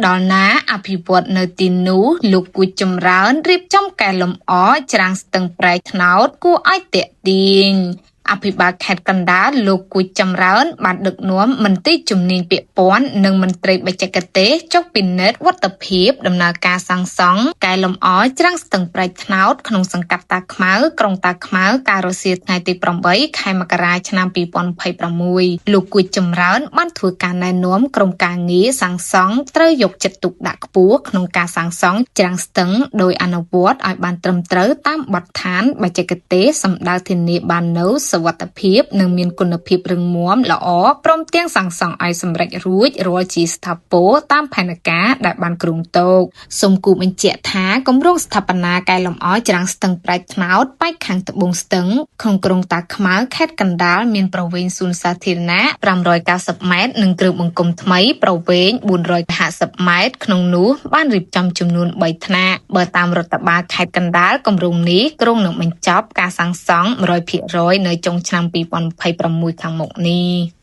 ដល់ណាអភិវឌ្ឍនៅទីនោះលោកគួចចម្រើនរៀបចំកែលម្អច្រាំងស្ទឹងប្រែកថ្នោតគួរឲ្យទាក់ទាញអភិបាលខេត្តកណ្ដាលលោកគួចចម្រើនបានដឹកនាំមន្ត្រីជំនាញពាក់ព័ន្ធនិងមន្ត្រីបច្ចេកទេសចុះពិនិត្យវត្តភាពដំណើរការសាងសង់កែលម្អច្រាំងស្ទឹងប្រែកថ្នោតក្នុងសង្កាត់តាខ្មៅក្រុងតាខ្មៅកាលរសៀលថ្ងៃទី8ខែមករាឆ្នាំ2026លោកគួចចម្រើនបានធ្វើការណែនាំក្រុមការងារសាងសង់ត្រូវយកចិត្តទុកដាក់ខ្ពស់ក្នុងការសាងសង់ច្រាំងស្ទឹងដោយអនុវត្តឲ្យបានត្រឹមត្រូវតាមបទដ្ឋានបច្ចេកទេសសម្ដៅធានាបាននូវសុវត្ថិភាពនិងមានគុណភាពរឹងមាំល្អព្រមទាំងសាងសង់ឲ្យសម្រេចរួចរាល់ជាស្ថាពរតាមផែនការដែលបានគ្រោងទុកសូមគូបញ្ជាក់ថាគម្រោងស្ថាបនាកែលម្អច្រាំងស្ទឹងប្រែកថ្នោតប៉ែកខាងត្បូងស្ទឹងក្នុងក្រុងតាខ្មៅខេត្តកណ្ដាលមានប្រវែងសួនសាធារណៈ590ម៉ែត្រនិងគ្រឿងបង្គុំថ្មីប្រវែង450ម៉ែត្រក្នុងនោះបានរៀបចំចំនួន3ថ្នាក់បើតាមរដ្ឋបាលខេត្តកណ្ដាលគម្រោងនេះក្រុងនឹងបញ្ចប់ការសាងសង់ 100% នៅចុងឆ្នាំ2026ខាងមុខនេះ